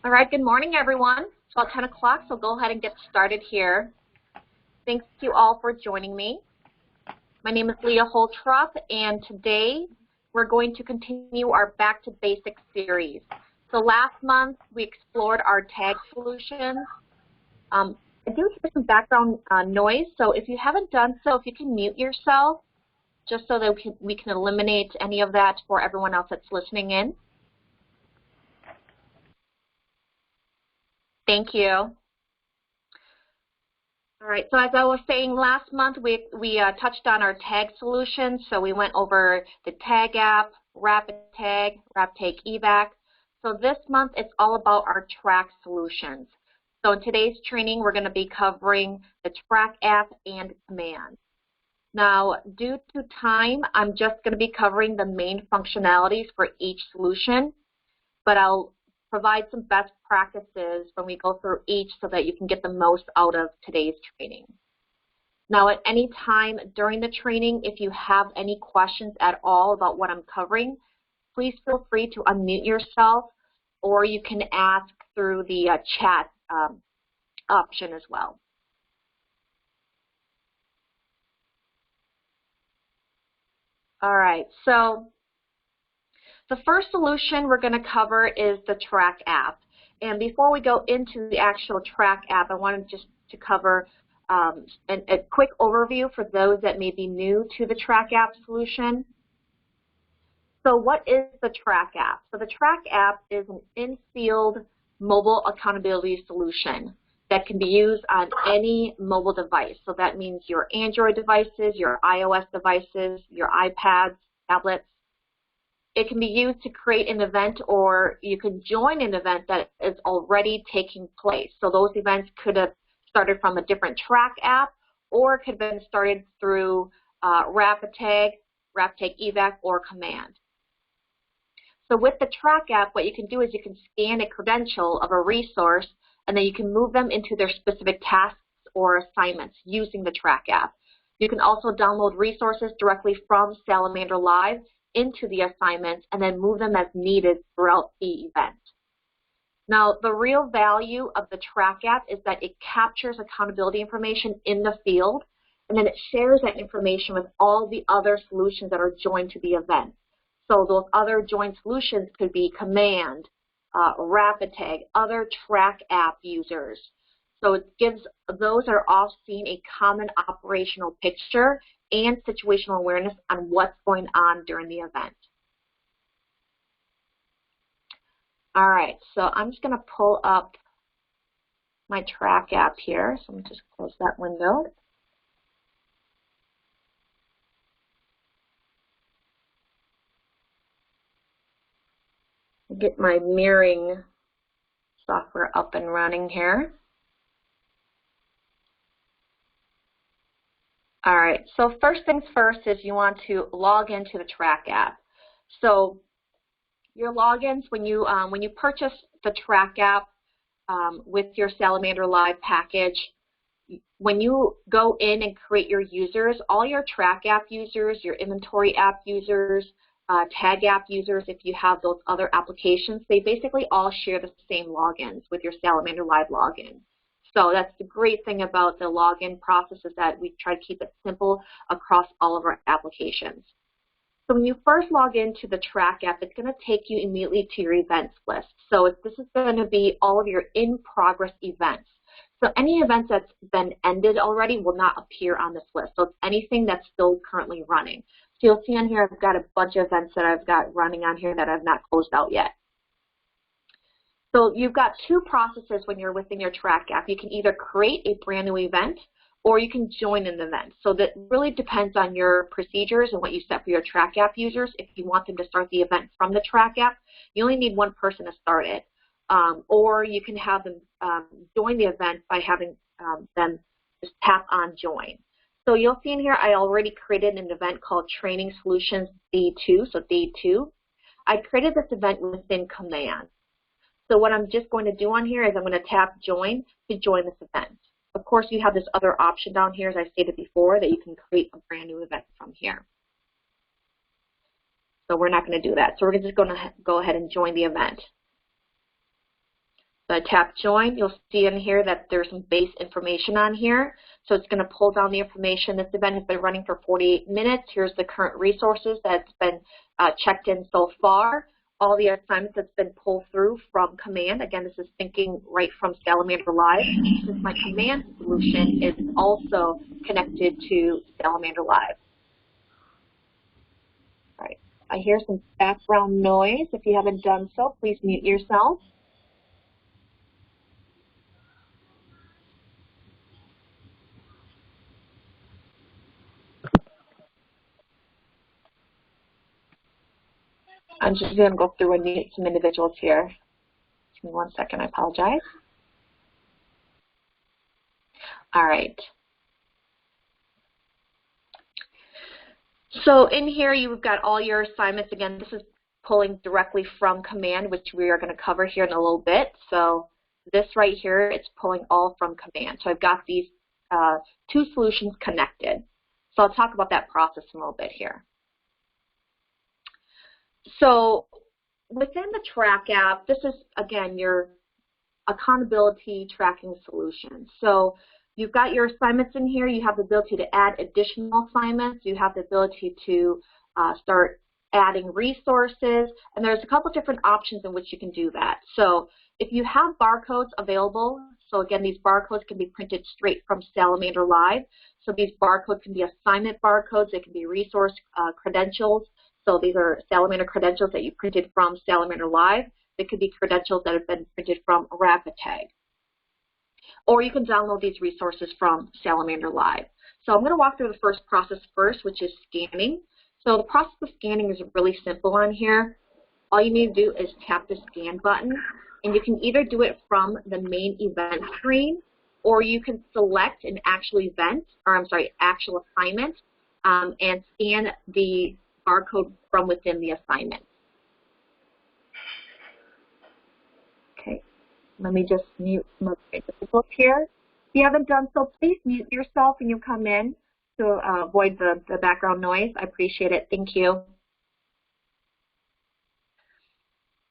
All right, good morning, everyone. It's about 10 o'clock, so go ahead and get started here. Thanks to you all for joining me. My name is Leah Holtrup, and today we're going to continue our Back to Basics series. So last month, we explored our tag solutions. I do hear some background noise, so if you haven't done so, if you can mute yourself, just so that we can eliminate any of that for everyone else that's listening in. Thank you. All right, so as I was saying, last month we touched on our tag solutions. So we went over the Tag App, Rapid Tag, Rapid Evac. So this month it's all about our track solutions. So in today's training we're going to be covering the Track App and Command. Now, due to time, I'm just going to be covering the main functionalities for each solution, but I'll provide some best practices when we go through each so that you can get the most out of today's training. Now, at any time during the training, if you have any questions at all about what I'm covering, please feel free to unmute yourself, or you can ask through the chat option as well. All right, so the first solution we're going to cover is the Track App. And before we go into the actual Track App, I wanted just to cover a quick overview for those that may be new to the Track App solution. So what is the Track App? So the Track App is an in-field mobile accountability solution that can be used on any mobile device. So that means your Android devices, your iOS devices, your iPads, tablets. It can be used to create an event, or you can join an event that is already taking place. So those events could have started from a different Track App, or could have been started through Rapid Tag, Evac, or Command. So with the Track App, what you can do is you can scan a credential of a resource, and then you can move them into their specific tasks or assignments using the Track App. You can also download resources directly from Salamander Live into the assignments and then move them as needed throughout the event. Now, the real value of the Track App is that it captures accountability information in the field, and then it shares that information with all the other solutions that are joined to the event. So those other joined solutions could be Command, Rapid Tag, other Track App users. So it gives those that are all seeing a common operational picture and situational awareness on what's going on during the event. All right, so I'm just going to pull up my Track App here. So I'm going to just close that window. Get my mirroring software up and running here. All right, so first things first is you want to log into the Track App. So your logins, when you purchase the Track App with your Salamander Live package, when you go in and create your users, all your Track App users, your Inventory App users, Tag App users, if you have those other applications, they basically all share the same logins with your Salamander Live login. So that's the great thing about the login process, is that we try to keep it simple across all of our applications. So when you first log into the Track App, it's going to take you immediately to your events list. So this is going to be all of your in-progress events. So any events that's been ended already will not appear on this list. So it's anything that's still currently running. So you'll see on here I've got a bunch of events that I've got running on here that I've not closed out yet. So you've got two processes when you're within your Track App. You can either create a brand new event, or you can join an event. So that really depends on your procedures and what you set for your Track App users. If you want them to start the event from the Track App, you only need one person to start it. Or you can have them join the event by having them just tap on Join. So you'll see in here I already created an event called Training Solutions Day 2, so Day 2. I created this event within Command. So what I'm just going to do on here is I'm going to tap Join to join this event. Of course, you have this other option down here, as I stated before, that you can create a brand new event from here. So we're not going to do that. So we're just going to go ahead and join the event. So I tap join. You'll see in here that there's some base information on here. So it's going to pull down the information. This event has been running for 48 minutes. Here's the current resources that's been checked in so far. All the assignments that's been pulled through from command. Again, this is thinking right from Salamander Live. Since my command solution is also connected to Salamander Live. All right. I hear some background noise. If you haven't done so, please mute yourself. I'm just going to go through and mute some individuals here. Give me 1 second, I apologize. All right. So in here, you've got all your assignments. Again, this is pulling directly from command, which we are going to cover here in a little bit. So this right here, it's pulling all from command. So I've got these two solutions connected. So I'll talk about that process in a little bit here. So within the Track app, this is, again, your accountability tracking solution. So you've got your assignments in here. You have the ability to add additional assignments. You have the ability to start adding resources. And there's a couple different options in which you can do that. So if you have barcodes available, so again, these barcodes can be printed straight from Salamander Live. So these barcodes can be assignment barcodes. They can be resource credentials. So these are Salamander credentials that you printed from Salamander Live. They could be credentials that have been printed from RapidTag. Or you can download these resources from Salamander Live. So I'm going to walk through the first process first, which is scanning. So the process of scanning is really simple on here. All you need to do is tap the scan button, and you can either do it from the main event screen, or you can select an actual event, or I'm sorry, actual assignment, and scan the barcode from within the assignment. Okay, let me just mute some of the participants here. If you haven't done so, please mute yourself when you come in to avoid the background noise. I appreciate it. Thank you.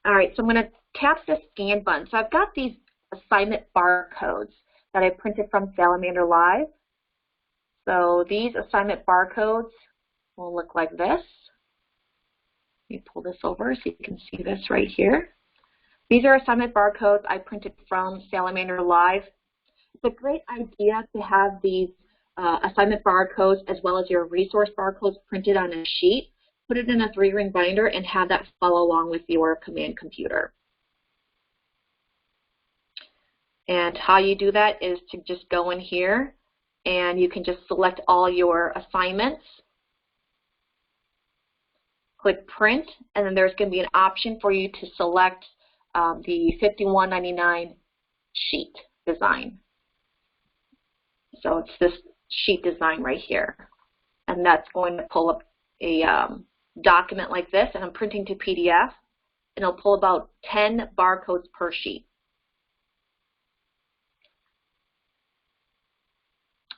All right, so I'm going to tap the scan button. So I've got these assignment barcodes that I printed from Salamander Live. So these assignment barcodes will look like this. Let me pull this over so you can see this right here. These are assignment barcodes I printed from Salamander Live. It's a great idea to have these assignment barcodes as well as your resource barcodes printed on a sheet. Put it in a 3-ring binder and have that follow along with your command computer. And how you do that is to just go in here and you can just select all your assignments. Click print, and then there's going to be an option for you to select the 5199 sheet design. So it's this sheet design right here. And that's going to pull up a document like this, and I'm printing to PDF, and it'll pull about 10 barcodes per sheet.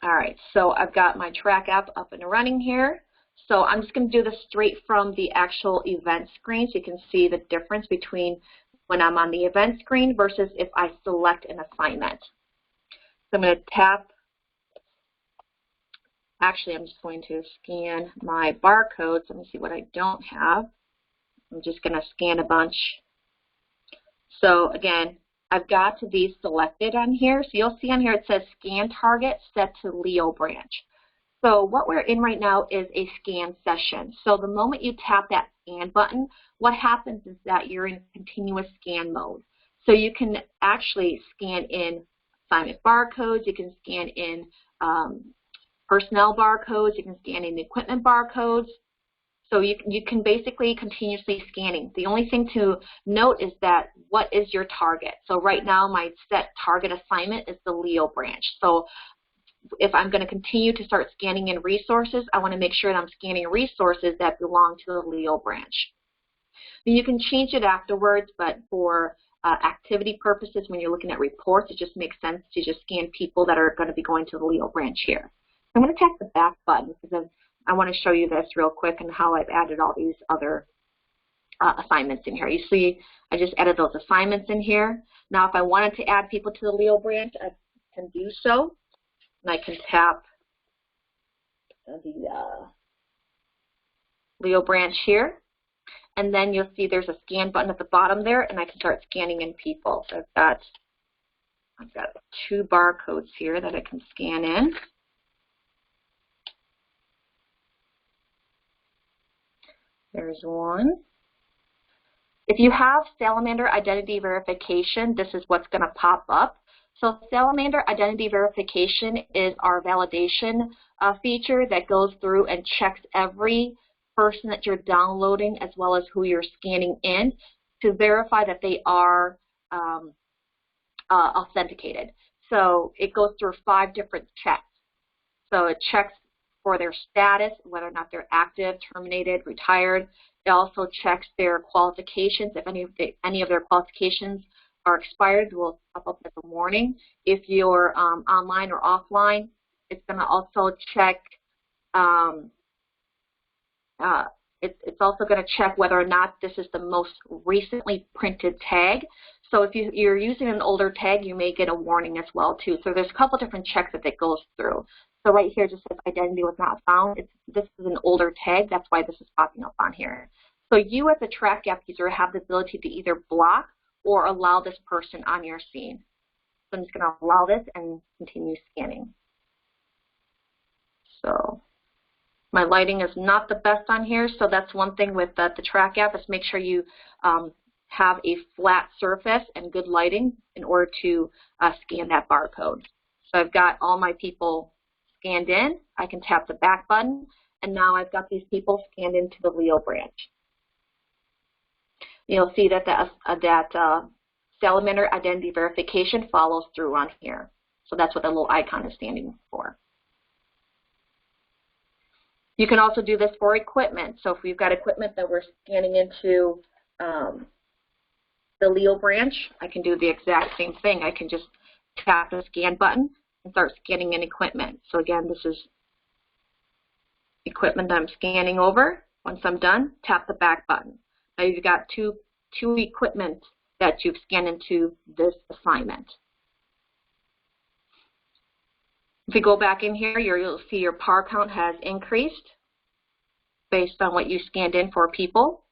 All right, so I've got my Track app up and running here. So I'm just going to do this straight from the actual event screen so you can see the difference between when I'm on the event screen versus if I select an assignment. So I'm going to tap, actually I'm just going to scan my barcodes. Let me see what I don't have. I'm just going to scan a bunch. So again, I've got these selected on here. So you'll see on here it says scan target set to Leo branch. So what we're in right now is a scan session. So the moment you tap that scan button, what happens is that you're in continuous scan mode. So you can actually scan in assignment barcodes, you can scan in personnel barcodes, you can scan in equipment barcodes. So you can basically continuously scanning. The only thing to note is that what is your target? So right now my set target assignment is the Leo branch. So if I'm going to continue to start scanning in resources, I want to make sure that I'm scanning resources that belong to the Leo branch. You can change it afterwards, but for activity purposes, when you're looking at reports, it just makes sense to just scan people that are going to be going to the Leo branch here. I'm going to tap the back button because I want to show you this real quick and how I've added all these other assignments in here. You see, I just added those assignments in here. Now, if I wanted to add people to the Leo branch, I can do so. And I can tap the Leo branch here. And then you'll see there's a scan button at the bottom there, and I can start scanning in people. So I've got 2 barcodes here that I can scan in. There's one. If you have Salamander Identity Verification, this is what's going to pop up. So Salamander Identity Verification is our validation feature that goes through and checks every person that you're downloading as well as who you're scanning in to verify that they are authenticated. So it goes through 5 different checks. So it checks for their status, whether or not they're active, terminated, retired. It also checks their qualifications. If any of their qualifications are expired, it will pop up as a warning. If you're online or offline, it's going to also check. It's also going to check whether or not this is the most recently printed tag. So if you're using an older tag, you may get a warning as well too. So there's a couple different checks that it goes through. So right here it just says identity was not found. This is an older tag. That's why this is popping up on here. So you as a TrackApp user have the ability to either block or allow this person on your scene. So I'm just going to allow this and continue scanning. So my lighting is not the best on here, so that's one thing with the TrackApp is make sure you have a flat surface and good lighting in order to scan that barcode. So I've got all my people scanned in. I can tap the back button, and now I've got these people scanned into the Leo branch. You'll see that Salamander Identity Verification follows through on here. So that's what the little icon is standing for. You can also do this for equipment. So if we've got equipment that we're scanning into the Leo branch, I can do the exact same thing. I can just tap the scan button and start scanning in equipment. So again, this is equipment that I'm scanning over. Once I'm done, tap the back button. Now you've got two equipment that you've scanned into this assignment. If you go back in here, you'll see your par count has increased based on what you scanned in for people.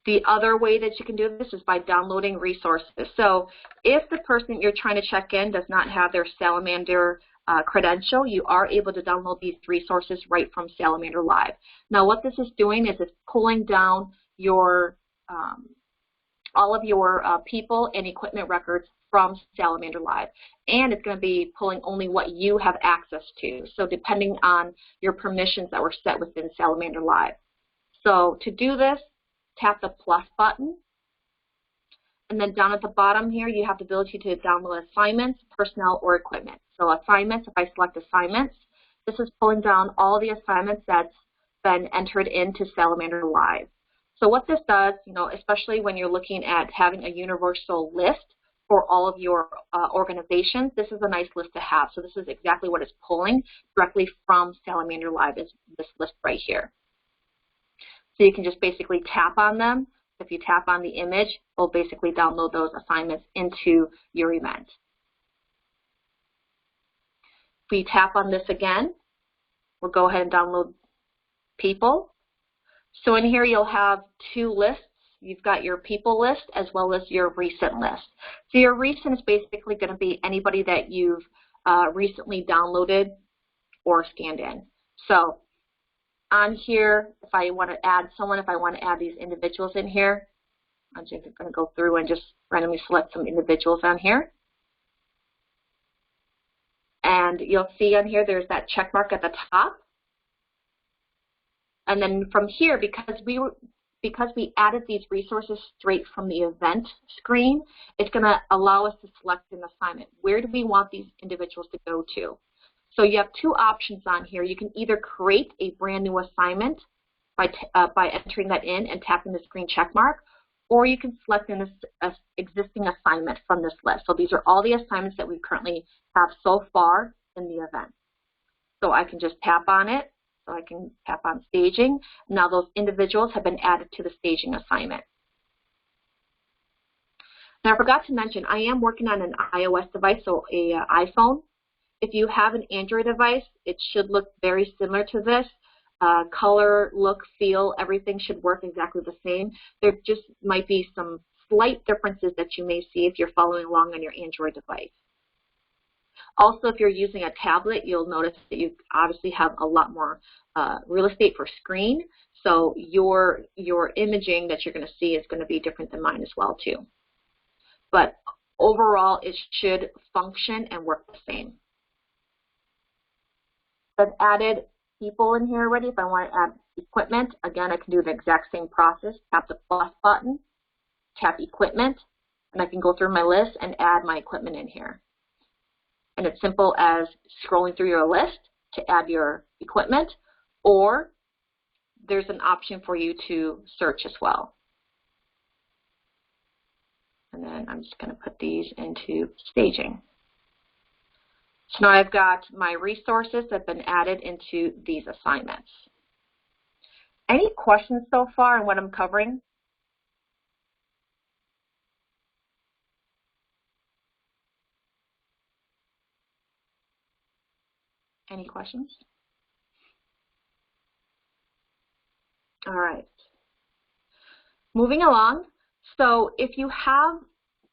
The other way that you can do this is by downloading resources. So if the person you're trying to check in does not have their Salamander credential, you are able to download these resources right from Salamander Live. Now what this is doing is it's pulling down your all of your people and equipment records from Salamander Live. And it's going to be pulling only what you have access to. So depending on your permissions that were set within Salamander Live. So to do this, tap the plus button. And then down at the bottom here, you have the ability to download assignments, personnel, or equipment. So assignments, if I select assignments, this is pulling down all the assignments that's been entered into Salamander Live. So what this does, especially when you're looking at having a universal list for all of your organizations, this is a nice list to have. So this is exactly what it's pulling directly from Salamander Live, is this list right here. So you can just basically tap on them. If you tap on the image, it'll basically download those assignments into your event. If we tap on this again, we'll go ahead and download people. So in here you'll have 2 lists. You've got your people list as well as your recent list. So your recent is basically going to be anybody that you've recently downloaded or scanned in. So on here, if I want to add someone, if I want to add these individuals in here, I'm just going to go through and just randomly select some individuals on here. And you'll see on here there's that check mark at the top. And then from here, because we added these resources straight from the event screen, it's going to allow us to select an assignment. Where do we want these individuals to go to? So you have 2 options on here. You can either create a brand new assignment by entering that in and tapping the screen check mark, or you can select an existing assignment from this list. So these are all the assignments that we currently have so far in the event. So I can just tap on it. So I can tap on staging. Now those individuals have been added to the staging assignment. Now, I forgot to mention, I am working on an iOS device, so a iPhone. If you have an Android device, it should look very similar to this. Color, look, feel, everything should work exactly the same. There just might be some slight differences that you may see if you're following along on your Android device. Also, if you're using a tablet, you'll notice that you obviously have a lot more real estate for screen. So your imaging that you're going to see is going to be different than mine as well too. But overall, it should function and work the same. I've added people in here already. If I want to add equipment, again, I can do the exact same process. Tap the plus button, tap equipment, and I can go through my list and add my equipment in here. And it's simple as scrolling through your list to add your equipment, or there's an option for you to search as well. And then I'm just going to put these into staging. So now I've got my resources that have been added into these assignments. Any questions so far on what I'm covering? Any questions? All right. Moving along. So if you have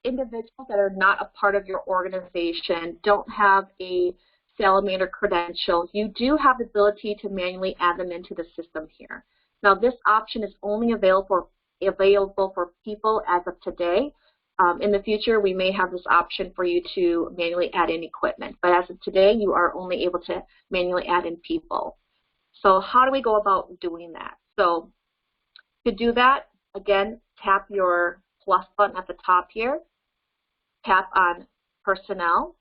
individuals that are not a part of your organization, don't have a Salamander credential, you do have the ability to manually add them into the system here. Now this option is only available for people as of today. In the future, we may have this option for you to manually add in equipment, but as of today, you are only able to manually add in people. So how do we go about doing that? So to do that, again, tap your plus button at the top here, tap on personnel,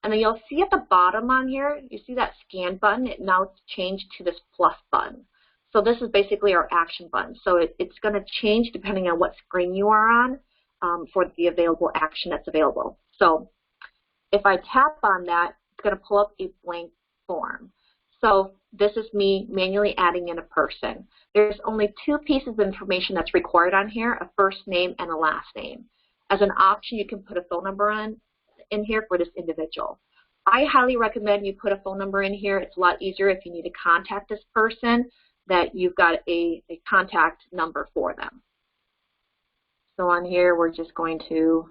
and then you'll see at the bottom on here, you see that scan button, it now changed to this plus button. So this is basically our action button. So it's going to change depending on what screen you are on for the available action that's available. So if I tap on that, it's going to pull up a blank form. So this is me manually adding in a person. There's only two pieces of information that's required on here, a first name and a last name. As an option, you can put a phone number in here for this individual. I highly recommend you put a phone number in here. It's a lot easier if you need to contact this person, that you've got a contact number for them. So on here, we're just going to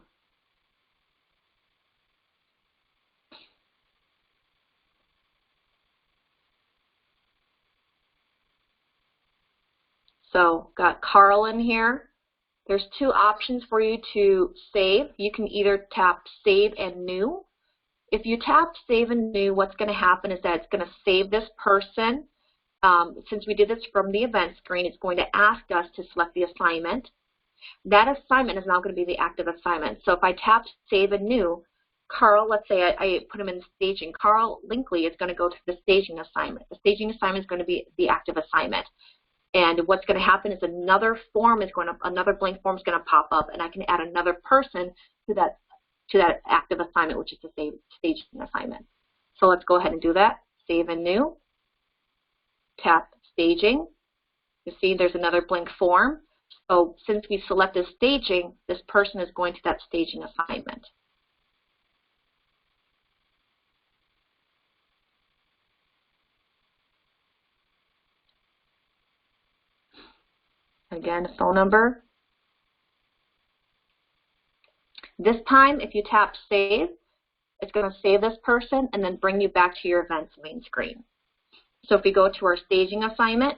got Carl in here. There's two options for you to save. You can either tap Save and New. If you tap Save and New, what's going to happen is that it's going to save this person. Since we did this from the event screen, it's going to ask us to select the assignment. That assignment is now going to be the active assignment. So if I tap Save and New, Carl, let's say I put him in staging. Carl Linkley is going to go to the staging assignment. The staging assignment is going to be the active assignment. And what's going to happen is another blank form is going to pop up, and I can add another person to that active assignment, which is the staging assignment. So let's go ahead and do that. Save and New. Tap Staging. You see there's another blank form. So since we selected staging, this person is going to that staging assignment. Again, phone number. This time, if you tap Save, it's going to save this person and then bring you back to your events main screen. So if we go to our staging assignment,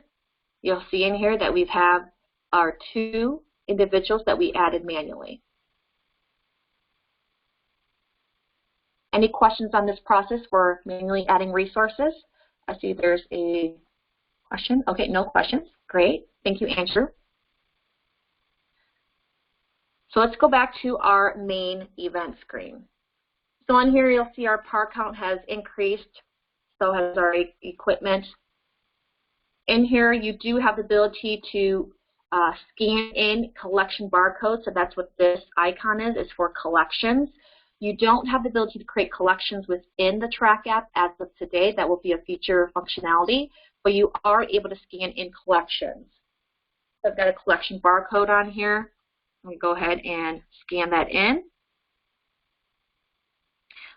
you'll see in here that we have our two individuals that we added manually. Any questions on this process for manually adding resources? I see there's a question. Okay, no questions. Great. Thank you, Andrew. So let's go back to our main event screen. So on here, you'll see our par count has increased. So has our equipment. In here, you do have the ability to scan in collection barcodes. So that's what this icon is for collections. You don't have the ability to create collections within the Track app as of today. That will be a future functionality, but you are able to scan in collections. So I've got a collection barcode on here. I'm going to go ahead and scan that in.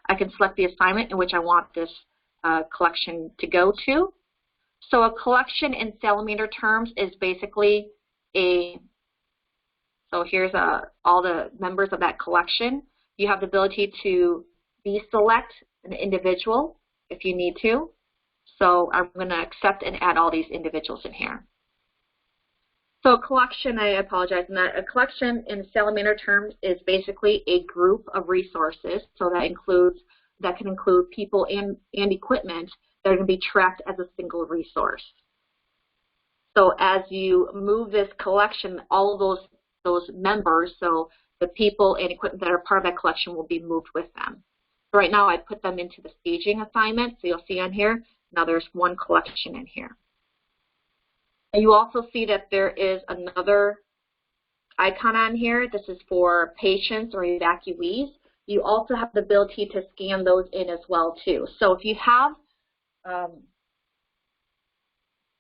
I can select the assignment in which I want this collection to go to. So a collection in Salamandr terms is basically so here's all the members of that collection. You have the ability to deselect an individual if you need to. So I'm going to accept and add all these individuals in here. So a collection, I apologize, a collection in Salamandr terms is basically a group of resources. So that can include people and equipment that are going to be tracked as a single resource. So as you move this collection, all of those members, so the people and equipment that are part of that collection will be moved with them. So right now I put them into the staging assignment, so you'll see on here, now there's one collection in here. And you also see that there is another icon on here. This is for patients or evacuees. You also have the ability to scan those in as well too. So if you have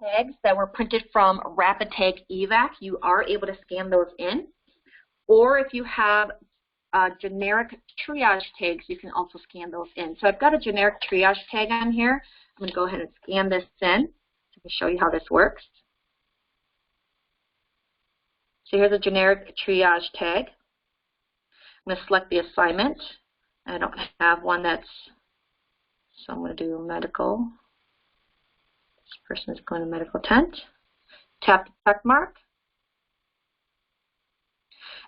tags that were printed from Rapid Tag Evac, you are able to scan those in. Or if you have generic triage tags, you can also scan those in. So I've got a generic triage tag on here. I'm going to go ahead and scan this in. Let me show you how this works. So here's a generic triage tag. I'm going to select the assignment. I don't have one that's, so I'm going to do medical. This person is going to medical tent. Tap the check mark.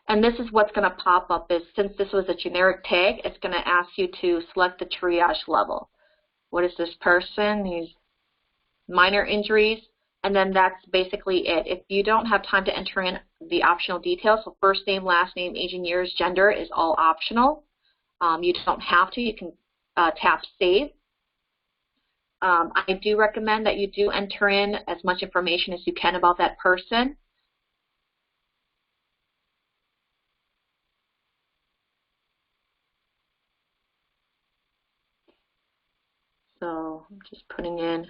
And this is what's going to pop up is, since this was a generic tag, it's going to ask you to select the triage level. What is this person? These minor injuries. And then that's basically it. If you don't have time to enter in the optional details, so first name, last name, age and years, gender is all optional. You don't have to. You can tap Save. I do recommend that you do enter in as much information as you can about that person. So I'm just putting in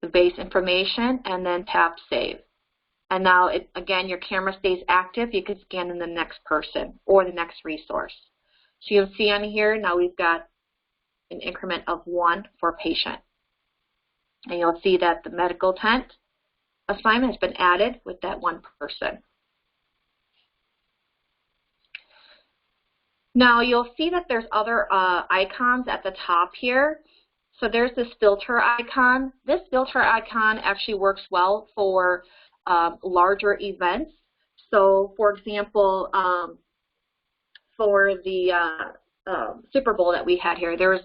the base information and then tap Save. And now, again, your camera stays active. You can scan in the next person or the next resource. So you'll see on here, now we've got an increment of 1 for patient. And you'll see that the medical tent assignment has been added with that 1 person. Now you'll see that there's other icons at the top here. So there's this filter icon. This filter icon actually works well for larger events. So for example, for the Super Bowl that we had here, there's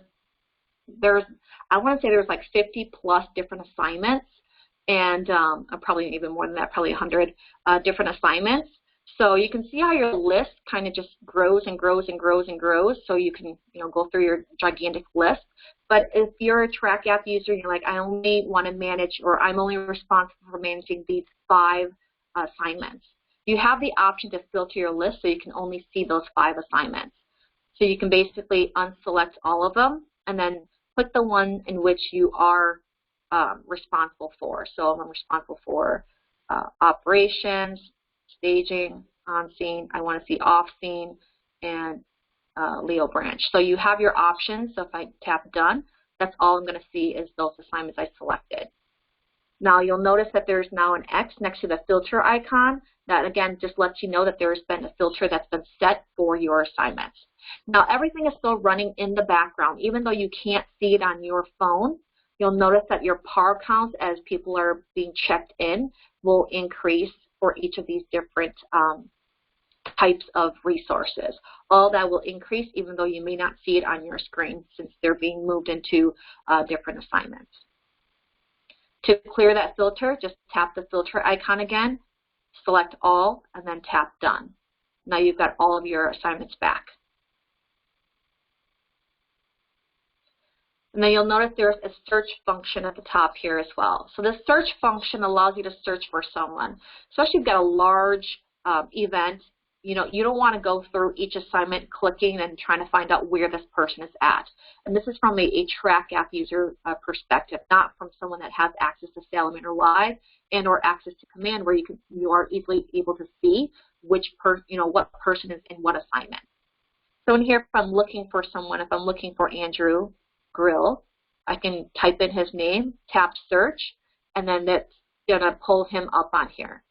I want to say there's like 50 plus different assignments, and probably even more than that, probably 100 different assignments. So you can see how your list kind of just grows and grows and grows and grows. So you can, go through your gigantic list. But if you're a Track App user, you're like, I only want to manage, or I'm only responsible for managing these 5 assignments. You have the option to filter your list so you can only see those 5 assignments. So you can basically unselect all of them and then click the one in which you are responsible for. So I'm responsible for operations, staging, on scene, I want to see off scene, and Leo branch. So you have your options. So if I tap done, that's all I'm going to see is those assignments I selected. Now you'll notice that there's now an X next to the filter icon. That again just lets you know that there's been a filter that's been set for your assignments. Now everything is still running in the background. Even though you can't see it on your phone, you'll notice that your PAR counts as people are being checked in will increase for each of these different types of resources. All that will increase even though you may not see it on your screen since they're being moved into different assignments. To clear that filter, just tap the filter icon again, select all, and then tap done. Now you've got all of your assignments back. And then you'll notice there's a search function at the top here as well. So this search function allows you to search for someone. Especially if you've got a large event, you don't want to go through each assignment clicking and trying to find out where this person is at. And this is from a Track App user perspective, not from someone that has access to Salamander Live and or access to Command, where you are easily able to see what person is in what assignment. So in here, if I'm looking for someone, if I'm looking for Andrew Grill, I can type in his name, tap search, and then that's going to pull him up on here.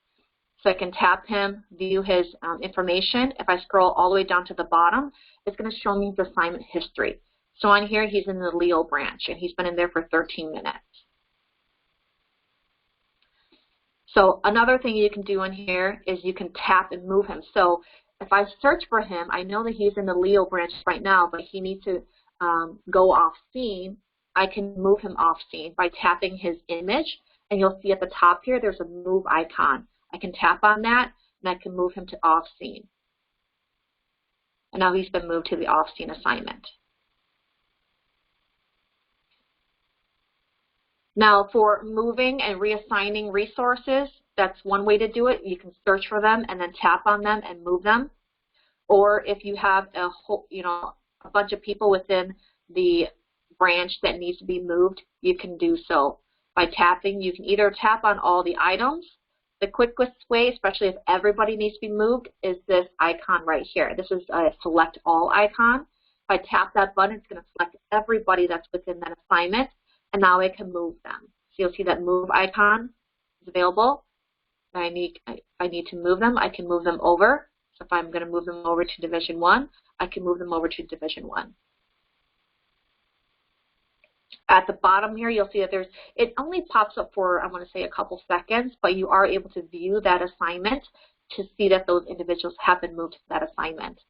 So I can tap him, view his information. If I scroll all the way down to the bottom, it's going to show me his assignment history. So on here, he's in the Leo branch, and he's been in there for 13 minutes. So another thing you can do on here is you can tap and move him. So if I search for him, I know that he's in the Leo branch right now, but he needs to go off scene. I can move him off scene by tapping his image, and you'll see at the top here, there's a move icon. I can tap on that, and I can move him to off scene. And now he's been moved to the off scene assignment. Now for moving and reassigning resources, that's one way to do it. You can search for them and then tap on them and move them. Or if you have a whole, a bunch of people within the branch that needs to be moved, you can do so by tapping. You can either tap on all the items. The quickest way, especially if everybody needs to be moved, is this icon right here. This is a select all icon. If I tap that button, it's going to select everybody that's within that assignment, and now I can move them. So you'll see that move icon is available. I need to move them. I can move them over. So if I'm going to move them over to Division 1, I can move them over to Division 1. At the bottom here, you'll see that it only pops up for, I want to say, a couple seconds, but you are able to view that assignment to see that those individuals have been moved to that assignment.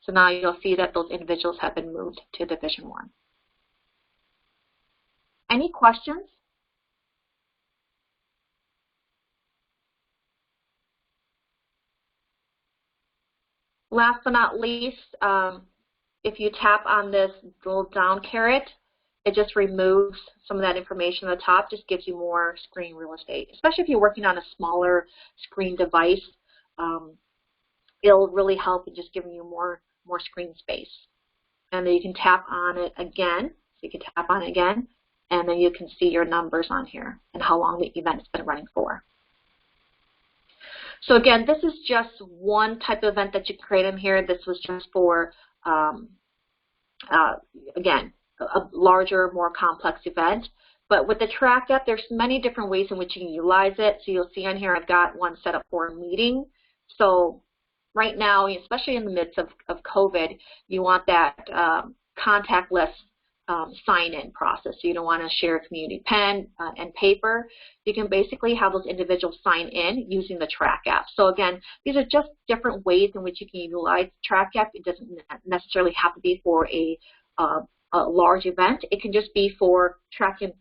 So now you'll see that those individuals have been moved to Division 1. Any questions? Last but not least, if you tap on this little down caret, it just removes some of that information at the top, just gives you more screen real estate. Especially if you're working on a smaller screen device, it'll really help in just giving you more screen space. And then you can tap on it again. So you can tap on it again, and then you can see your numbers on here and how long the event's been running for. So again, this is just one type of event that you create in here. This was just for again, a larger, more complex event. But with the Track App, there's many different ways in which you can utilize it. So you'll see on here I've got one set up for a meeting. So right now, especially in the midst of COVID, you want that contactless sign-in process. So you don't want to share a community pen and paper. You can basically have those individuals sign in using the Track App. So again, these are just different ways in which you can utilize Track App. It doesn't necessarily have to be for a large event. It can just be for tracking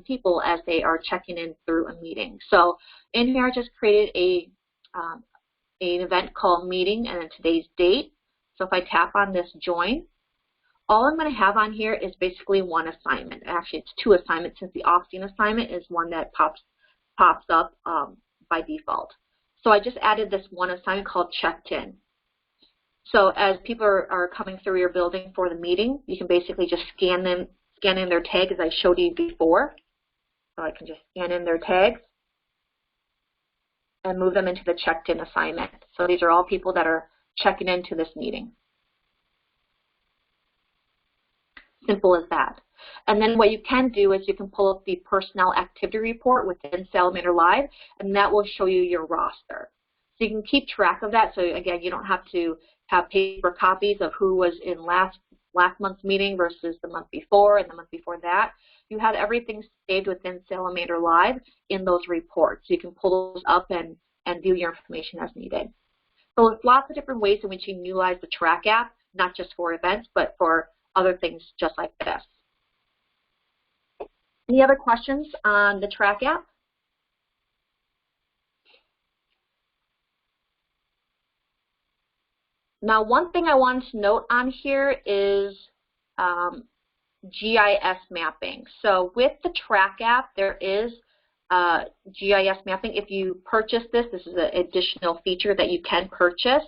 people as they are checking in through a meeting. So in here, I just created an event called meeting and then today's date. So if I tap on this join, all I'm going to have on here is basically one assignment. Actually, it's two assignments since the off-scene assignment is one that pops up by default. So I just added this one assignment called checked in. So as people are coming through your building for the meeting, you can basically just scan in their tag as I showed you before. So I can just scan in their tags and move them into the checked in assignment. So these are all people that are checking into this meeting. Simple as that. And then what you can do is you can pull up the personnel activity report within Salamander Live, and that will show you your roster. So you can keep track of that. So again, you don't have to have paper copies of who was in last month's meeting versus the month before and the month before that. You have everything saved within Salamander Live in those reports. So you can pull those up and view your information as needed. So there's lots of different ways in which you can utilize the Track App, not just for events, but for other things just like this. Any other questions on the Track App? Now, one thing I wanted to note on here is GIS mapping. So with the Track App, there is GIS mapping, if you purchase this is an additional feature that you can purchase,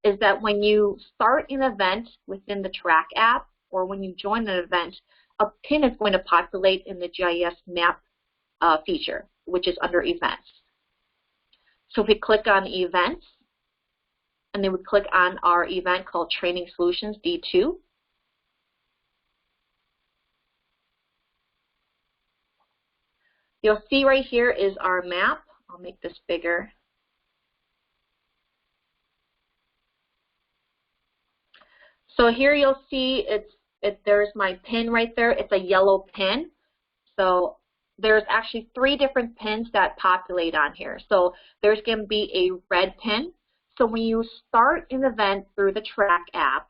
is that when you start an event within the Track app or when you join an event, a pin is going to populate in the GIS map feature, which is under events. So if we click on events, and then we click on our event called Training Solutions D2, you'll see right here is our map. I'll make this bigger. So here you'll see there's my pin right there. It's a yellow pin. So there's actually 3 different pins that populate on here. So there's going to be a red pin. So when you start an event through the Track app,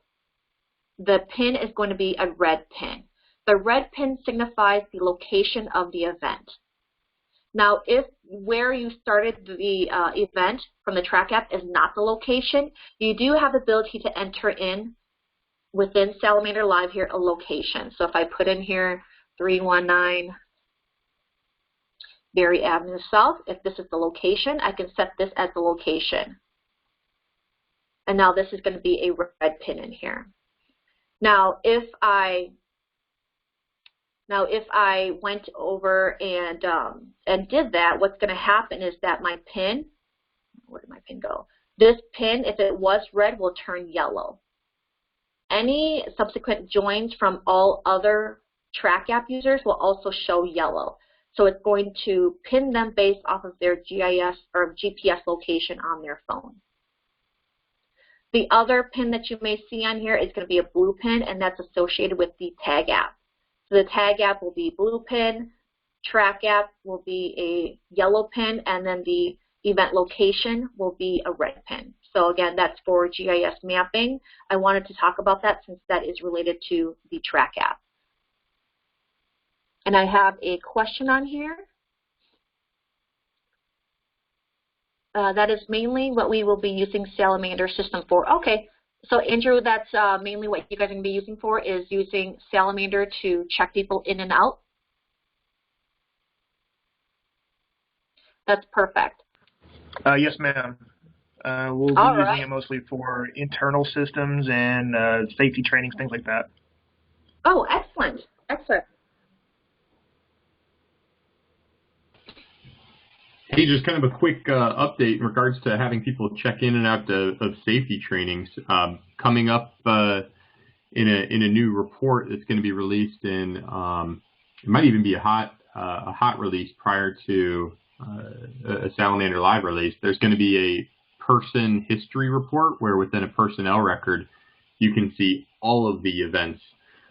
the pin is going to be a red pin. The red pin signifies the location of the event. Now, if where you started the event from the Track app is not the location, you do have the ability to enter in within Salamander Live here a location. So if I put in here 319 Berry Avenue South, if this is the location, I can set this as the location. And now this is going to be a red pin in here. Now, if I went over and did that, what's going to happen is that my pin, where did my pin go? This pin, if it was red, will turn yellow. Any subsequent joins from all other Track app users will also show yellow. So it's going to pin them based off of their GIS or GPS location on their phone. The other pin that you may see on here is going to be a blue pin, and that's associated with the Tag app. So the Tag app will be blue pin, Track app will be a yellow pin, and then the event location will be a red pin. So again, that's for GIS mapping. I wanted to talk about that since that is related to the Track app. And I have a question on here. That is mainly what we will be using Salamander system for. Okay, so Andrew, that's mainly what you guys are going to be using for, is using Salamander to check people in and out? That's perfect. Yes, ma'am. We'll be using it mostly for internal systems and safety trainings, things like that. Oh, excellent. Excellent. Hey, just kind of a quick update in regards to having people check in and out of safety trainings. Coming up in a new report that's going to be released in, it might even be a hot release prior to a Salamander Live release. There's going to be a person history report where within a personnel record you can see all of the events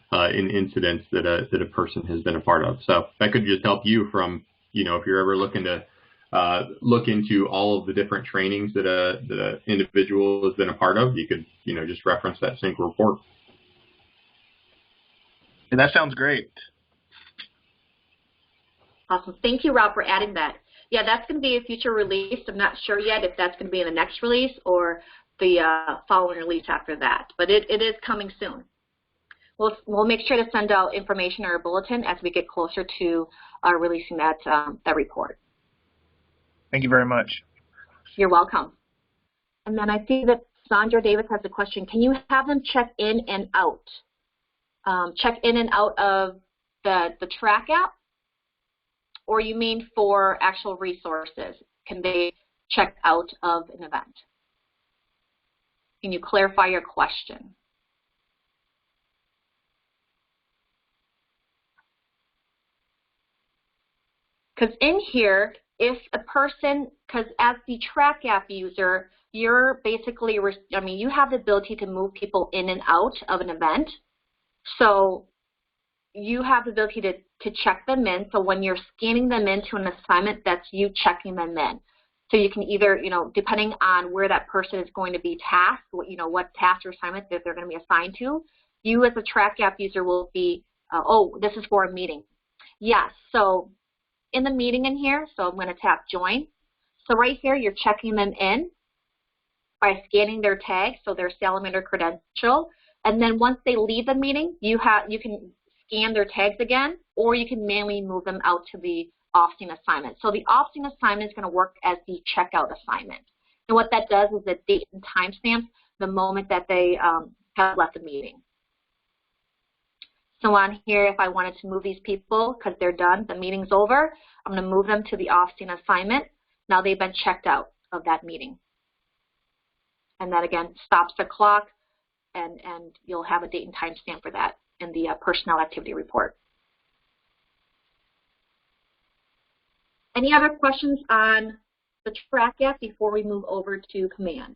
and incidents that a person has been a part of. So that could just help you from, if you're ever looking to look into all of the different trainings that a individual has been a part of, you could, just reference that single report. And that sounds great. Awesome. Thank you, Rob, for adding that. Yeah, that's going to be a future release. I'm not sure yet if that's going to be in the next release or the following release after that, but it is coming soon. We'll make sure to send out information or a bulletin as we get closer to releasing that report. Thank you very much. You're welcome. And then I see that Sandra Davis has a question. Can you have them check in and out? Check in and out of the Track app? Or you mean for actual resources? Can they check out of an event? Can you clarify your question? Because in here, if a person, because as the Track app user, you're basically, you have the ability to move people in and out of an event. So you have the ability to check them in. So when you're scanning them into an assignment, that's you checking them in. So you can either, depending on where that person is going to be tasked, what task or assignment that they're going to be assigned to, you as a Track app user will be, oh, this is for a meeting. Yes, so in the meeting in here, so I'm going to tap join. So right here, you're checking them in by scanning their tag, so their Salamander credential. And then once they leave the meeting, you can scan their tags again, or you can manually move them out to the off-scene assignment. So the off-scene assignment is going to work as the checkout assignment. And what that does is it date and timestamps the moment that they have left the meeting. So on here, if I wanted to move these people because they're done, the meeting's over, I'm going to move them to the off-scene assignment. Now they've been checked out of that meeting. And that, again, stops the clock, and you'll have a date and timestamp for that in the personnel activity report. Any other questions on the track app before we move over to command?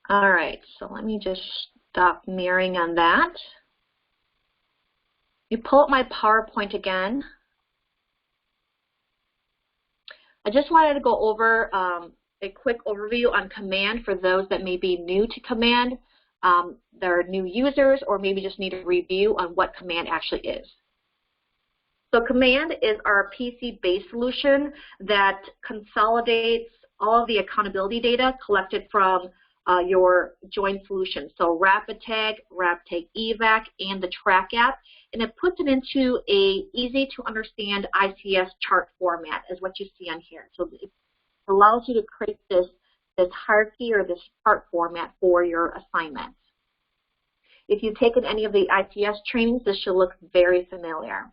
All right, so let me just stop mirroring on that. You pull up my PowerPoint again. I just wanted to go over a quick overview on command for those that may be new to command. They're new users or maybe just need a review on what command actually is. So command is our PC-based solution that consolidates all of the accountability data collected from your joint solution. So RapidTag, RapidTag Evac, and the track app, and it puts it into a easy to understand ICS chart format as what you see on here. So it allows you to create this hierarchy or this chart format for your assignments. If you've taken any of the ICS trainings, this should look very familiar.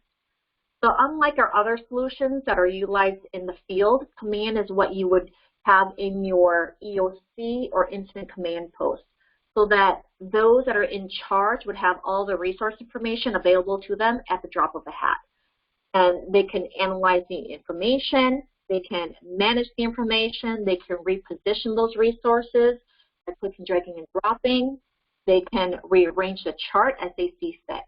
So unlike our other solutions that are utilized in the field, command is what you would have in your EOC or incident command post, so that those that are in charge would have all the resource information available to them at the drop of a hat. And they can analyze the information, they can manage the information, they can reposition those resources by clicking, dragging, and dropping. They can rearrange the chart as they see fit.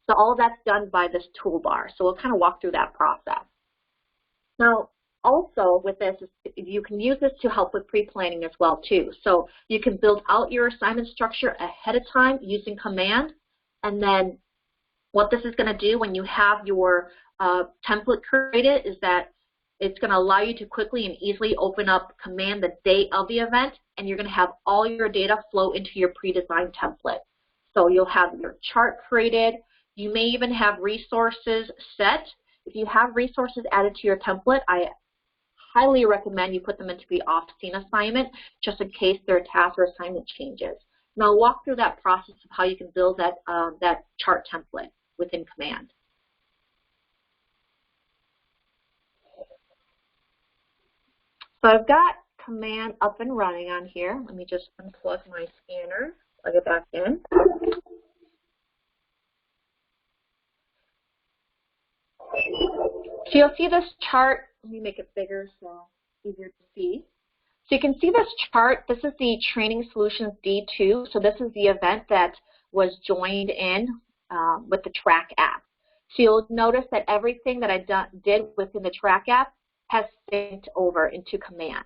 So all of that's done by this toolbar. So we'll kind of walk through that process. Now, also with this, you can use this to help with pre-planning as well too. So you can build out your assignment structure ahead of time using command, and then what this is going to do when you have your template created is that it's going to allow you to quickly and easily open up command the day of the event, and you're going to have all your data flow into your pre-designed template. So you'll have your chart created. You may even have resources set. If you have resources added to your template, I highly recommend you put them into the off-scene assignment just in case their task or assignment changes. Now I'll walk through that process of how you can build that, that chart template within command. So I've got command up and running on here. Let me just unplug my scanner, plug it back in. So you'll see this chart. Let me make it bigger so it's easier to see. So you can see this chart. This is the Training Solutions D2. So this is the event that was joined in with the track app. So you'll notice that everything that I did within the track app has synced over into command.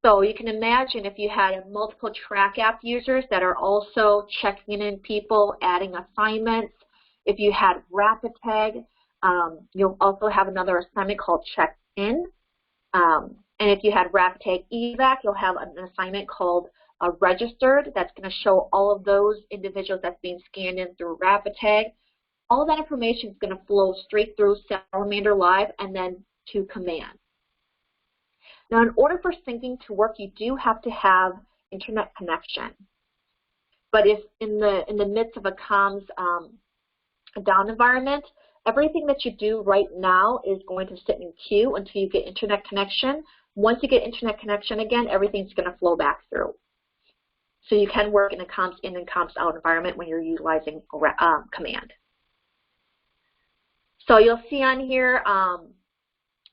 So you can imagine if you had multiple track app users that are also checking in people, adding assignments. If you had RapidTag, you'll also have another assignment called Check-In. And if you had RapidTag Evac, you'll have an assignment called Registered that's going to show all of those individuals that's being scanned in through RapidTag. All of that information is going to flow straight through Salamander Live and then to command. Now, in order for syncing to work, you do have to have internet connection. But if in the midst of a comms down environment, everything that you do right now is going to sit in queue until you get internet connection. Once you get internet connection again, everything's going to flow back through. So you can work in a comms in and comms out environment when you're utilizing command. So you'll see on here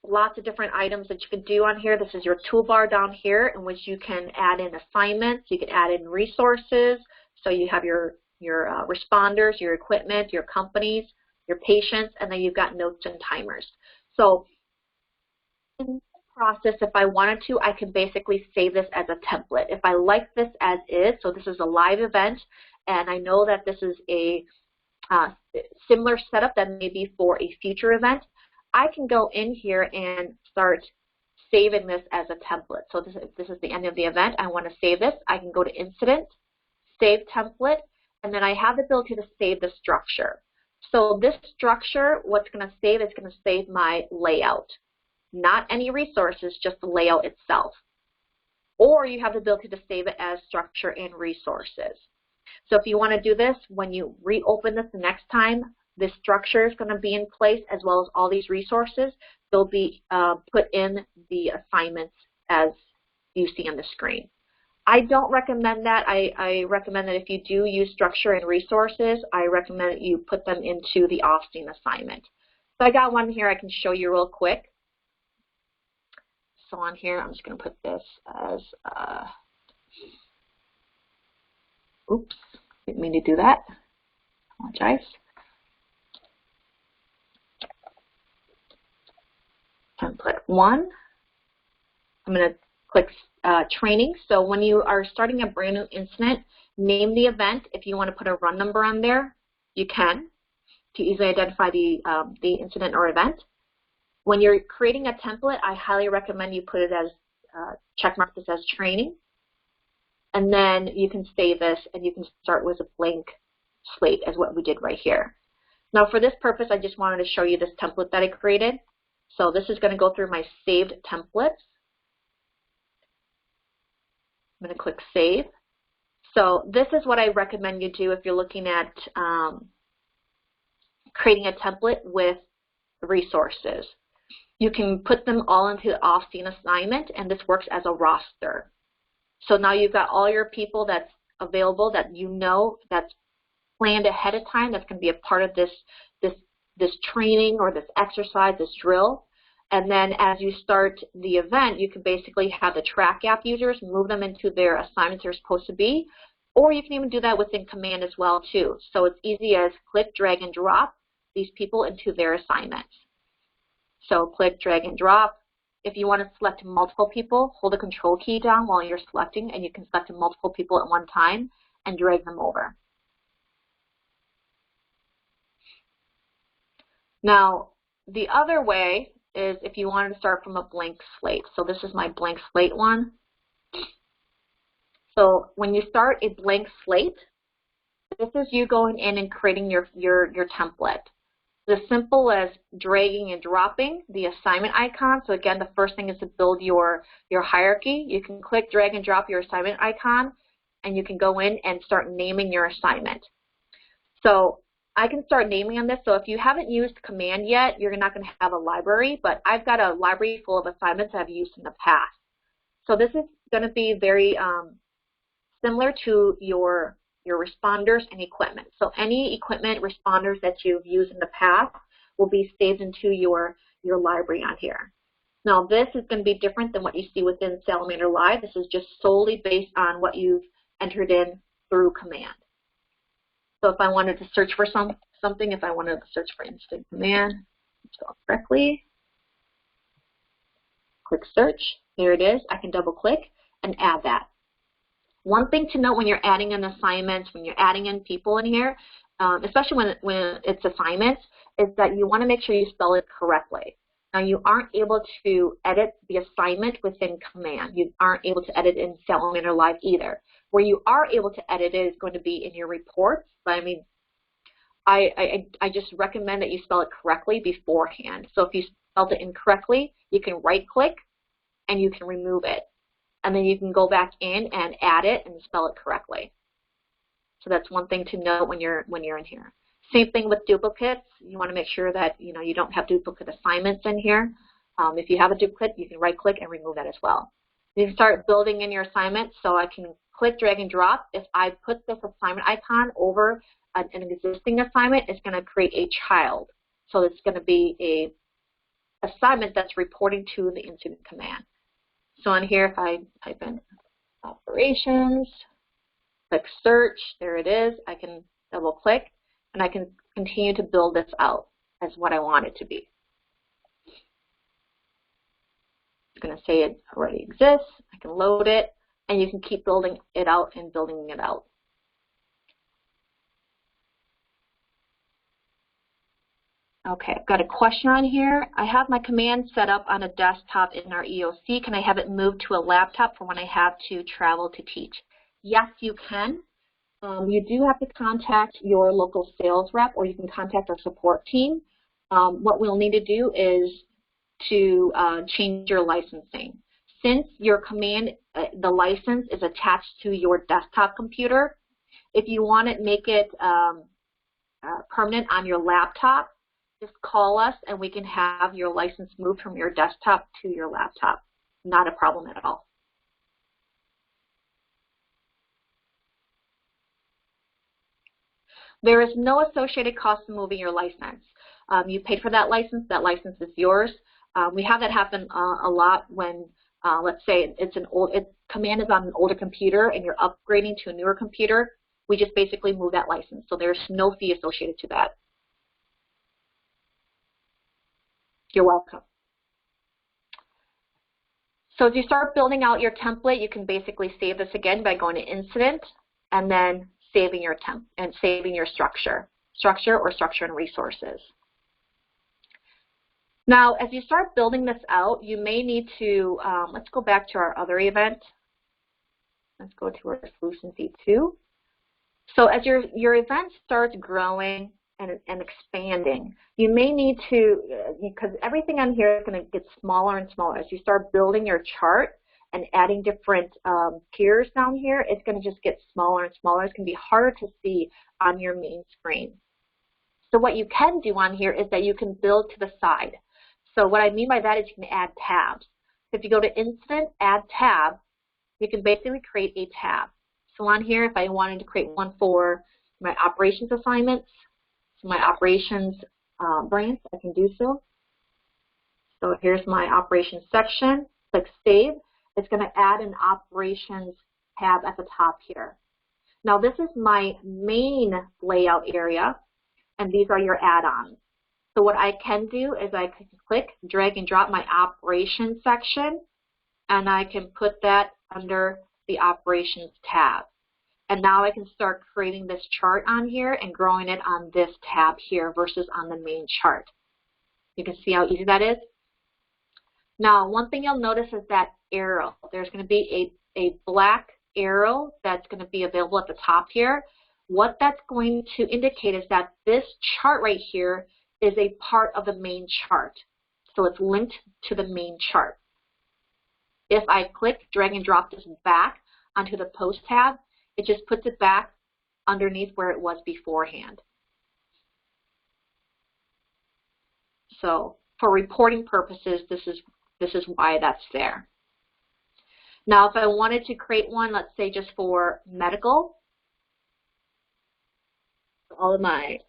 lots of different items that you can do on here. This is your toolbar down here in which you can add in assignments, you can add in resources. So you have your responders, your equipment, your companies, your patients, and then you've got notes and timers. So in this process, if I wanted to, I can basically save this as a template. If I like this as is, so this is a live event, and I know that this is a similar setup that may be for a future event, I can go in here and start saving this as a template. So this is the end of the event. I want to save this. I can go to Incident, Save Template, and then I have the ability to save the structure. So this structure, what's going to save is going to save my layout. Not any resources, just the layout itself. Or you have the ability to save it as structure and resources. So if you want to do this, when you reopen this the next time, this structure is going to be in place as well as all these resources. They'll be put in the assignments as you see on the screen. I don't recommend that. I recommend that if you do use structure and resources, I recommend that you put them into the Austin assignment. So I got one here I can show you real quick. So on here, I'm just going to put this as, oops, didn't mean to do that. Apologize. Template 1. I'm going to click training. So when you are starting a brand new incident, name the event. If you want to put a run number on there, you can to easily identify the incident or event. When you're creating a template, I highly recommend you put it as, checkmark this as training. And then you can save this and you can start with a blank slate as what we did right here. Now for this purpose, I just wanted to show you this template that I created. So this is going to go through my saved templates. I'm going to click Save. So this is what I recommend you do if you're looking at creating a template with resources. You can put them all into the Austin assignment, and this works as a roster. So now you've got all your people that's available that you know that's planned ahead of time that's going to be a part of this training or this exercise, this drill. And then as you start the event, you can basically have the track app users move them into their assignments they're supposed to be, or you can even do that within Command as well too. So it's easy as click, drag, and drop these people into their assignments. So click, drag, and drop. If you want to select multiple people, hold the Control key down while you're selecting, and you can select multiple people at one time and drag them over. Now, the other way is if you wanted to start from a blank slate. So this is my blank slate one. So when you start a blank slate, this is you going in and creating your template. As simple as dragging and dropping the assignment icon. So again, the first thing is to build your hierarchy. You can click, drag, and drop your assignment icon, and you can go in and start naming your assignment. So I can start naming on this. So if you haven't used Command yet, you're not going to have a library, but I've got a library full of assignments I've used in the past. So this is going to be very similar to your responders and equipment. So any equipment responders that you've used in the past will be saved into your library on here. Now this is going to be different than what you see within Salamander Live. This is just solely based on what you've entered in through Command. So if I wanted to search for something, if I wanted to search for Instant Command, spell correctly, click Search. There it is. I can double click and add that. One thing to note when you're adding in assignments, when you're adding in people in here, especially when it's assignments, is that you want to make sure you spell it correctly. Now you aren't able to edit the assignment within Command. You aren't able to edit in Salamander Live either. Where you are able to edit it is going to be in your reports. But I mean, I just recommend that you spell it correctly beforehand. So if you spelled it incorrectly, you can right click and you can remove it. And then you can go back in and add it and spell it correctly. So that's one thing to note when you're in here. Same thing with duplicates. You want to make sure that you don't have duplicate assignments in here. If you have a duplicate, you can right click and remove that as well. You can start building in your assignments. So I can click, drag, and drop. If I put this assignment icon over an existing assignment, it's going to create a child. So it's going to be a assignment that's reporting to the incident command. So on here, if I type in operations, click search, there it is. I can double click and I can continue to build this out as what I want it to be. It's going to say it already exists. I can load it and you can keep building it out and building it out. Okay, I've got a question on here. I have my command set up on a desktop in our EOC. Can I have it moved to a laptop for when I have to travel to teach? Yes, you can. You do have to contact your local sales rep, or you can contact our support team. What we'll need to do is to change your licensing. Since your command, the license is attached to your desktop computer, if you want to make it permanent on your laptop, just call us and we can have your license moved from your desktop to your laptop. Not a problem at all. There is no associated cost to moving your license. You paid for that license is yours. We have that happen a lot when, let's say command is on an older computer and you're upgrading to a newer computer. We just basically move that license, so there's no fee associated to that. You're welcome. So as you start building out your template, you can basically save this again by going to Incident and then saving your structure and resources. Now, as you start building this out, you may need to, let's go back to our other event. Let's go to our Solutions E2. So as your event starts growing and expanding, you may need to, because everything on here is going to get smaller and smaller. As you start building your chart and adding different tiers down here, it's going to just get smaller and smaller. It's going to be harder to see on your main screen. So what you can do on here is that you can build to the side. So what I mean by that is you can add tabs. So if you go to Incident, Add Tab, you can basically create a tab. So on here, if I wanted to create one for my operations assignments, so my operations branch, I can do so. So here's my operations section. Click Save. It's going to add an operations tab at the top here. Now this is my main layout area, and these are your add-ons. So what I can do is I can click, drag and drop my operations section, and I can put that under the operations tab. And now I can start creating this chart on here and growing it on this tab here versus on the main chart. You can see how easy that is. Now, one thing you'll notice is that arrow. There's going to be a black arrow that's going to be available at the top here. What that's going to indicate is that this chart right here is a part of the main chart. So it's linked to the main chart. If I click, drag and drop this back onto the Post tab, it just puts it back underneath where it was beforehand. So for reporting purposes, this is why that's there. Now, if I wanted to create one, let's say just for medical, all of my,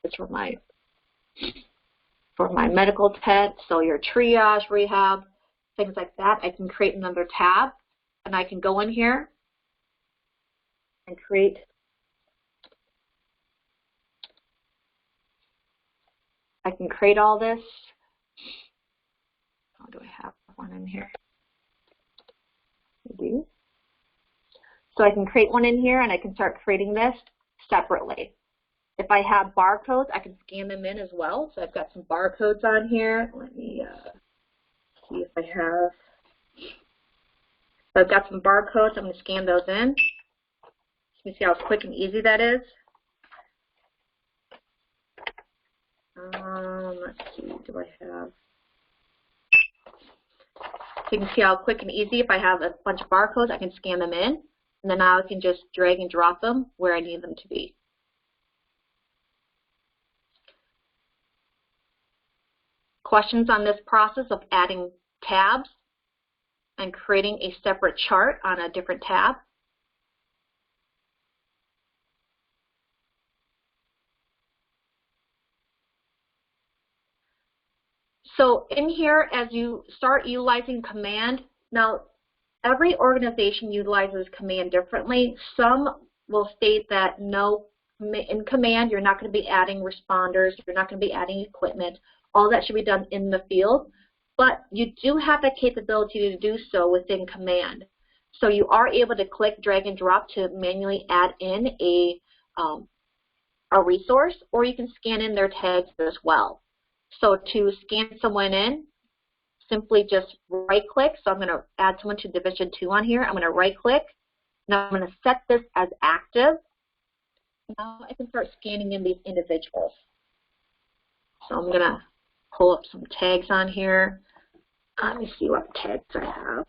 it's for my medical tent, so your triage, rehab, things like that, I can create another tab, and I can go in here and create all this. Oh, do I have one in here? I do. So I can create one in here and I can start creating this separately. If I have barcodes, I can scan them in as well. So I've got some barcodes on here. Let me see if I have. So I've got some barcodes. I'm going to scan those in. You see how quick and easy that is? Let's see, do I have? So you can see how quick and easy, if I have a bunch of barcodes, I can scan them in, and then now I can just drag and drop them where I need them to be. Questions on this process of adding tabs and creating a separate chart on a different tab? So in here, as you start utilizing command, now every organization utilizes command differently. Some will state that no, in command, you're not going to be adding responders, you're not going to be adding equipment. All that should be done in the field, but you do have the capability to do so within command. So you are able to click, drag, and drop to manually add in a resource, or you can scan in their tags as well. So to scan someone in, simply just right-click. So I'm going to add someone to Division 2 on here. I'm going to right-click. Now I'm going to set this as active. Now I can start scanning in these individuals. So I'm going to pull up some tags on here. Let me see what tags I have.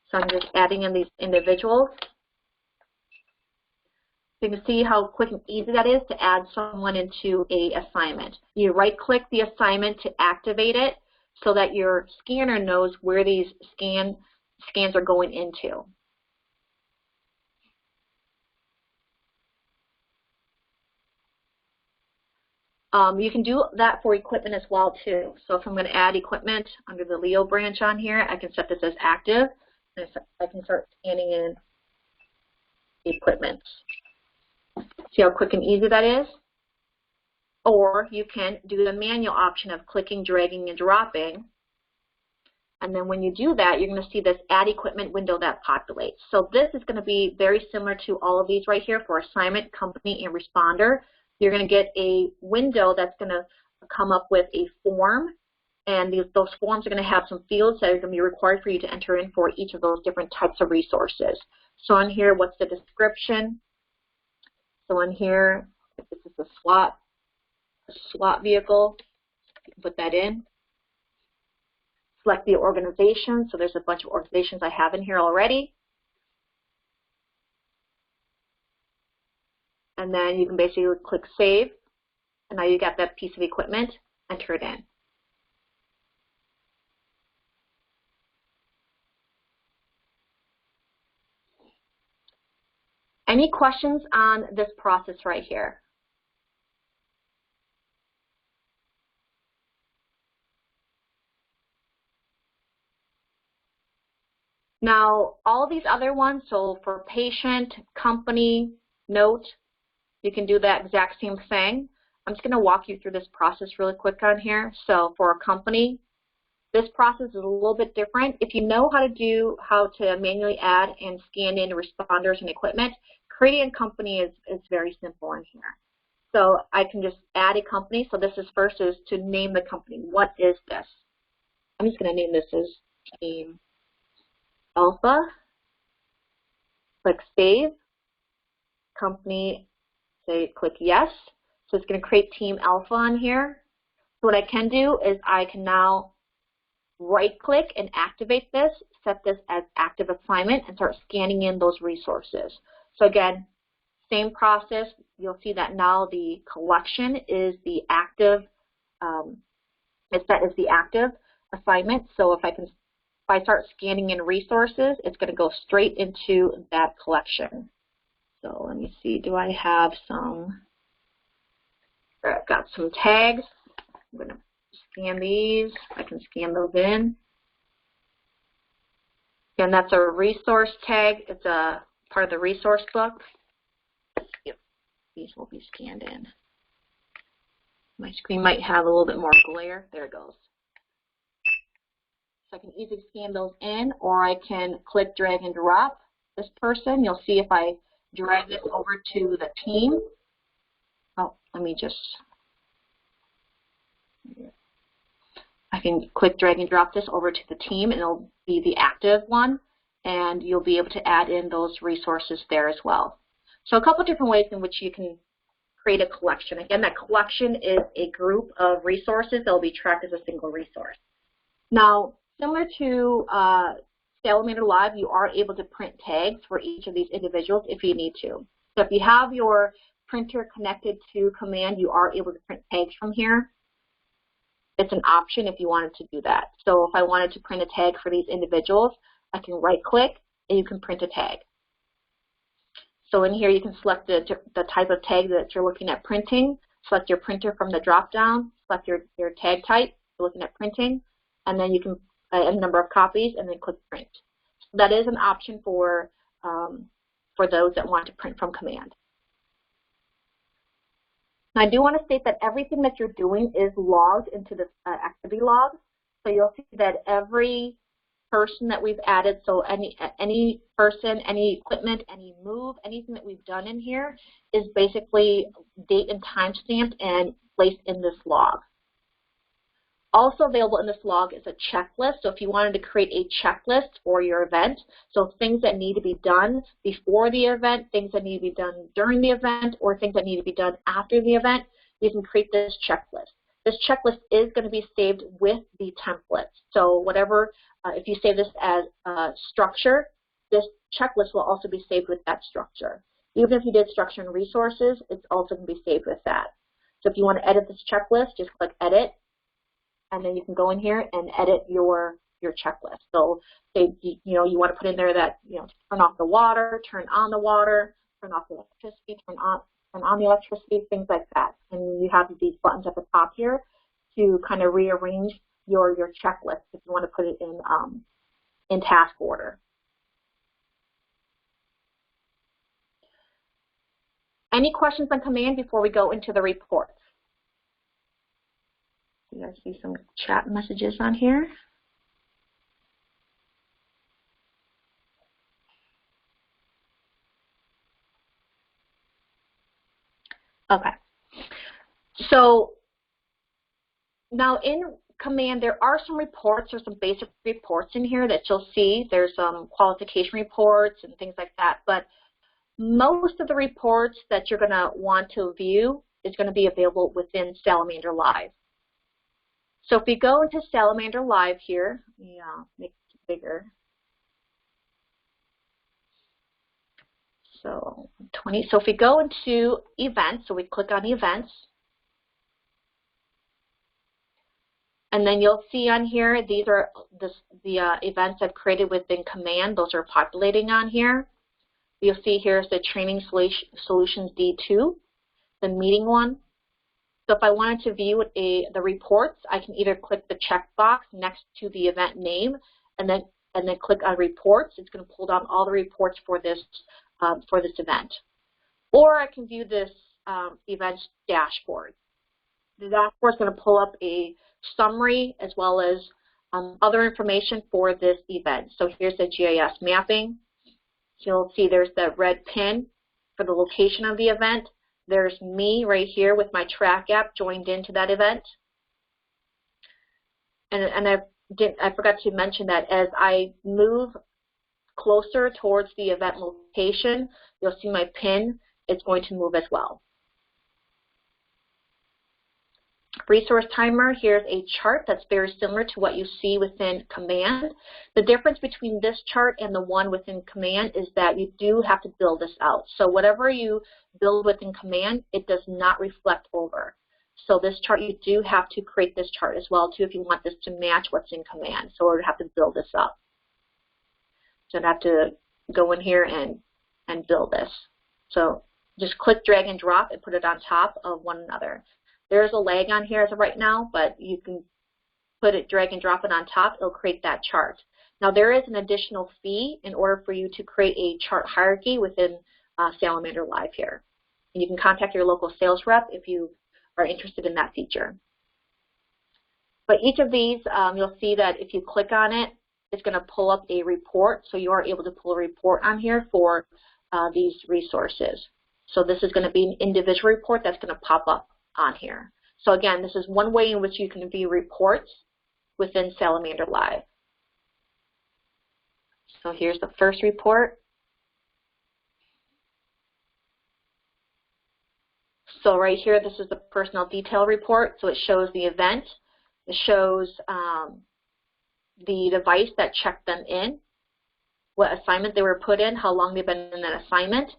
So I'm just adding in these individuals. You can see how quick and easy that is to add someone into an assignment. You right-click the assignment to activate it so that your scanner knows where these scans are going into. You can do that for equipment as well too. So if I'm going to add equipment under the Leo branch on here, I can set this as active, and I can start scanning in equipment. See how quick and easy that is? Or you can do the manual option of clicking, dragging, and dropping. And then when you do that, you're going to see this add equipment window that populates. So this is going to be very similar to all of these right here for assignment, company, and responder. You're going to get a window that's going to come up with a form, and those forms are going to have some fields that are going to be required for you to enter in for each of those different types of resources. So on here, what's the description? So on here, if this is a SWAT vehicle, you can put that in. Select the organization. So there's a bunch of organizations I have in here already. And then you can basically click Save, and now you got that piece of equipment, enter it in. Any questions on this process right here? Now, all these other ones, so for patient, company, note, you can do that exact same thing. I'm just going to walk you through this process really quick on here. So for a company, this process is a little bit different. If you know how to manually add and scan in responders and equipment, creating a company is very simple in here. So I can just add a company. So this is first is to name the company. What is this? I'm just going to name this as Team Alpha. Click Save. Company, say click Yes. So it's going to create Team Alpha on here. So what I can do is I can now right-click and activate this, set this as active assignment, and start scanning in those resources. So again, same process. You'll see that now the collection is the active, it's set as the active assignment. So if I start scanning in resources, it's going to go straight into that collection. So let me see, do I have some, I've got some tags. I'm going to scan these. I can scan those in. And that's a resource tag. It's a part of the resource book. Yep. These will be scanned in. My screen might have a little bit more glare. There it goes. So I can easily scan those in, or I can click, drag, and drop this person. You'll see if I drag this over to the team. Oh, let me just, I can click, drag, and drop this over to the team, and it'll be the active one, and you'll be able to add in those resources there as well. So a couple different ways in which you can create a collection. Again, that collection is a group of resources that will be tracked as a single resource. Now, similar to Salamander Live, you are able to print tags for each of these individuals if you need to. So if you have your printer connected to Command, you are able to print tags from here. It's an option if you wanted to do that. So if I wanted to print a tag for these individuals, I can right-click and you can print a tag. So in here you can select the type of tag that you're looking at printing, select your printer from the drop-down, select your tag type, you're looking at printing, and then you can a number of copies and then click print. So that is an option for those that want to print from Command. Now, I do want to state that everything that you're doing is logged into this activity log. So you'll see that every person that we've added, so any person, any equipment, any move, anything that we've done in here is basically date and time stamped and placed in this log. Also available in this log is a checklist. So if you wanted to create a checklist for your event, so things that need to be done before the event, things that need to be done during the event, or things that need to be done after the event, you can create this checklist. This checklist is going to be saved with the template. So whatever, if you save this as structure, this checklist will also be saved with that structure. Even if you did structure and resources, it's also going to be saved with that. So if you want to edit this checklist, just click edit, and then you can go in here and edit your checklist. So say, you want to put in there that, turn off the water, turn on the water, turn off the electricity, turn on the electricity, things like that. And you have these buttons at the top here to kind of rearrange your checklist if you want to put it in task order. Any questions on command before we go into the reports? You guys see some chat messages on here. Okay. So now in command, there are some reports or some basic reports in here that you'll see. There's some qualification reports and things like that. But most of the reports that you're going to want to view is going to be available within Salamander Live. So if we go into Salamander Live here, make it bigger. So 20. So if we go into events, so we click on events, and then you'll see on here, these are the events I've created within command. Those are populating on here. You'll see here's the Training Solutions D2, the meeting one. So if I wanted to view the reports, I can either click the checkbox next to the event name and then click on reports. It's going to pull down all the reports for this event. Or I can view this event dashboard. The dashboard is going to pull up a summary as well as other information for this event. So here's the GIS mapping. You'll see there's the red pin for the location of the event. There's me right here with my track app joined into that event. And I forgot to mention that as I move closer towards the event location, you'll see my pin is going to move as well. Resource timer, here's a chart that's very similar to what you see within command. The difference between this chart and the one within command is that you do have to build this out. So whatever you build within command, it does not reflect over. So this chart, you do have to create this chart as well too if you want this to match what's in command. So we're going to have to build this up. So I'd have to go in here and build this. So just click drag and drop and put it on top of one another. There's a lag on here as of right now, but you can put it, drag and drop it on top, it'll create that chart. Now there is an additional fee in order for you to create a chart hierarchy within Salamander Live here. And you can contact your local sales rep if you are interested in that feature. But each of these, you'll see that if you click on it, it's going to pull up a report. So you are able to pull a report on here for these resources. So this is going to be an individual report that's going to pop up on here. So again, this is one way in which you can view reports within Salamander Live. So here's the first report. So right here, this is the personnel detail report. So it shows the event. It shows the device that checked them in, what assignment they were put in, how long they've been in that assignment,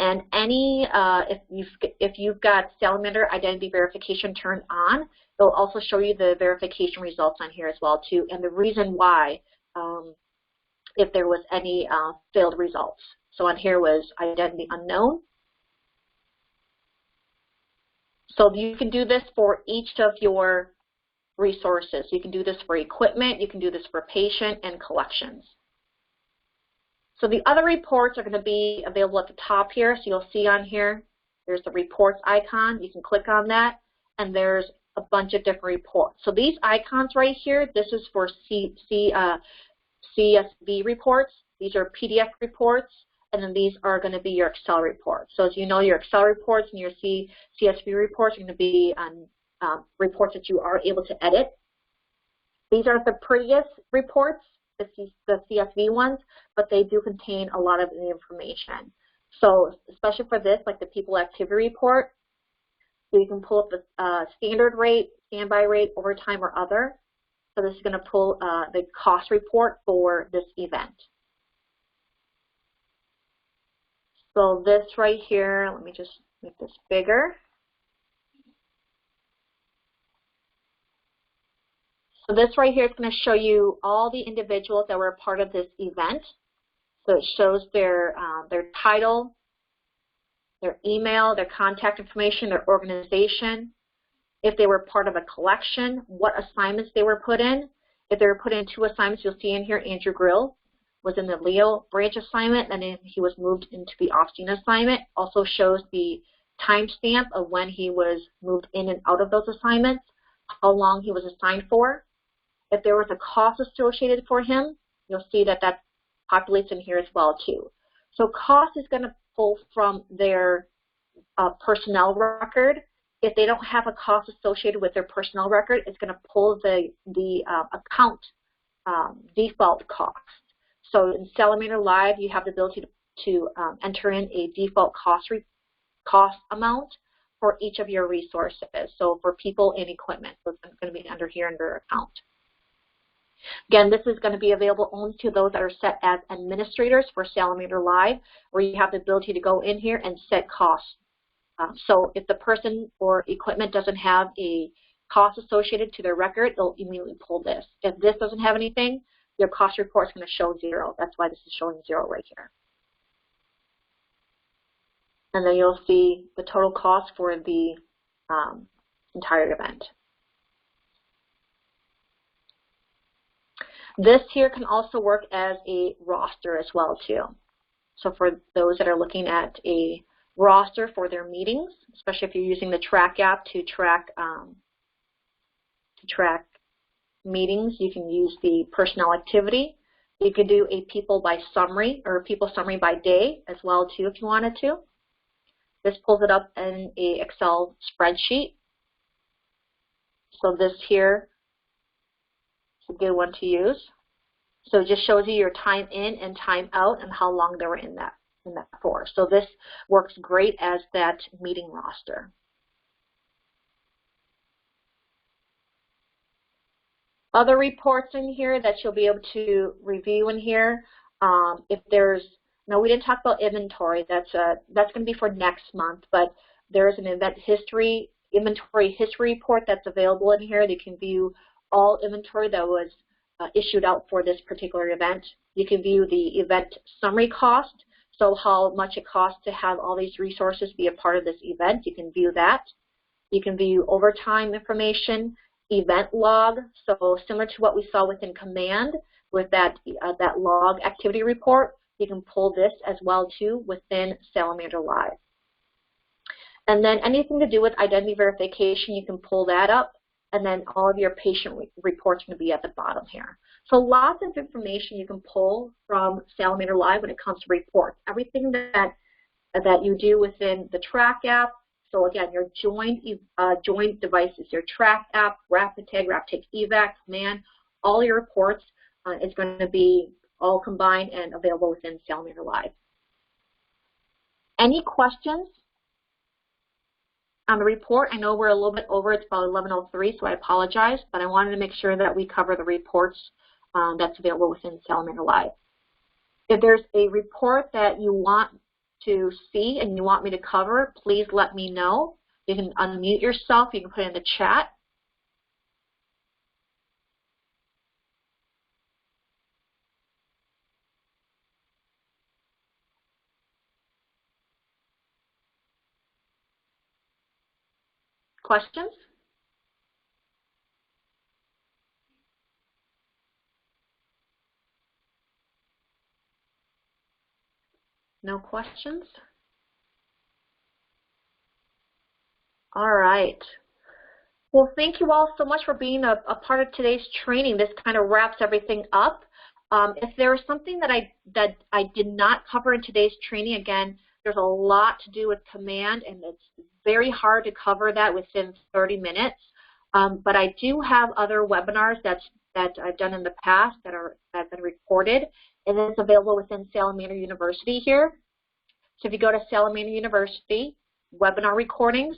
and any if you've got Salamander identity verification turned on, it'll also show you the verification results on here as well too, and the reason why if there was any failed results. So on here was identity unknown. So you can do this for each of your resources. You can do this for equipment, you can do this for patient and collections. So the other reports are going to be available at the top here. So you'll see on here, there's the reports icon. You can click on that, and there's a bunch of different reports. So these icons right here, this is for CSV reports. These are PDF reports, and then these are going to be your Excel reports. So as you know, your Excel reports and your CSV reports are going to be reports that you are able to edit. These are the prettiest reports, the CSV ones, but they do contain a lot of the information. So especially for this, like the people activity report, so you can pull up the standard rate, standby rate, overtime, or other. So this is going to pull the cost report for this event. So this right here, let me just make this bigger. So this right here is going to show you all the individuals that were a part of this event. So it shows their title, their email, their contact information, their organization, if they were part of a collection, what assignments they were put in. If they were put in 2 assignments, you'll see in here Andrew Grill was in the Leo branch assignment, and then he was moved into the Austin assignment. Also shows the timestamp of when he was moved in and out of those assignments, how long he was assigned for. If there was a cost associated for him, you'll see that that populates in here as well too. So cost is going to pull from their personnel record. If they don't have a cost associated with their personnel record, it's going to pull the account default cost. So in Salamander Live, you have the ability to enter in a default cost amount for each of your resources. So for people and equipment, so it's going to be under here under account. Again, this is going to be available only to those that are set as administrators for Salamander Live, where you have the ability to go in here and set costs. So if the person or equipment doesn't have a cost associated to their record, they'll immediately pull this. If this doesn't have anything, your cost report is going to show 0. That's why this is showing 0 right here. And then you'll see the total cost for the entire event. This here can also work as a roster as well too. So for those that are looking at a roster for their meetings, especially if you're using the Track app to track meetings, you can use the personnel activity. You could do a people by summary or a people summary by day as well too if you wanted to. This pulls it up in a Excel spreadsheet. So this here is a good one to use. So it just shows you your time in and time out and how long they were in that for. So this works great as that meeting roster. Other reports in here that you'll be able to review in here. If there's, no, we didn't talk about inventory. That's going to be for next month, but there's an inventory history report that's available in here. You can view all inventory that was issued out for this particular event. You can view the event summary cost, so how much it costs to have all these resources be a part of this event. You can view that. You can view overtime information, event log, so similar to what we saw within Command with that log activity report. You can pull this as well too within Salamander Live. And then anything to do with identity verification, you can pull that up, and then all of your patient reports are going to be at the bottom here. So lots of information you can pull from Salamander Live when it comes to reports. Everything that you do within the Track app. So again, your joined devices, your Track app, RapidTag, RapidTag Evac, Command, all your reports is going to be all combined and available within Salamander Live. Any questions on the report? I know we're a little bit over. It's about 11:03, so I apologize, but I wanted to make sure that we cover the reports that's available within Salamander Live. If there's a report that you want to see and you want me to cover, please let me know. You can unmute yourself. You can put it in the chat. Questions? No questions? All right. Well, thank you all so much for being a part of today's training. This kind of wraps everything up. If there is something that I did not cover in today's training, again, there's a lot to do with command, and it's very hard to cover that within 30 minutes. But I do have other webinars that I've done in the past that have been recorded, and it's available within Salamander University here. So if you go to Salamander University, webinar recordings,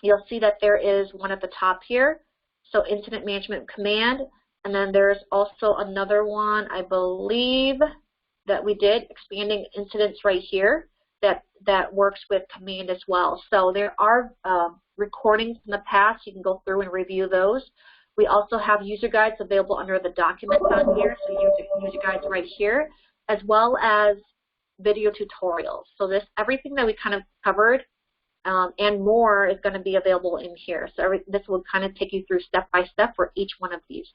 you'll see that there is one at the top here. So Incident Management Command, and then there's also another one, I believe, that we did, Expanding Incidents right here, that works with command as well. So there are recordings in the past. You can go through and review those. We also have user guides available under the documents on here, so user guides right here, as well as video tutorials. So everything that we kind of covered and more is going to be available in here. So this will kind of take you through step by step for each one of these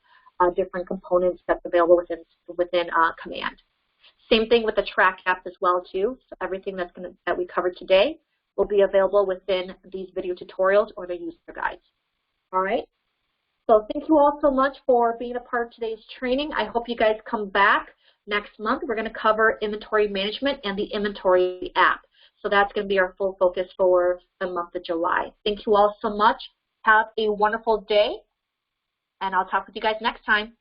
different components that's available within command. Same thing with the track app as well too. So everything that we covered today will be available within these video tutorials or the user guides. All right. So thank you all so much for being a part of today's training. I hope you guys come back next month. We're going to cover inventory management and the inventory app. So that's going to be our full focus for the month of July. Thank you all so much. Have a wonderful day, and I'll talk with you guys next time.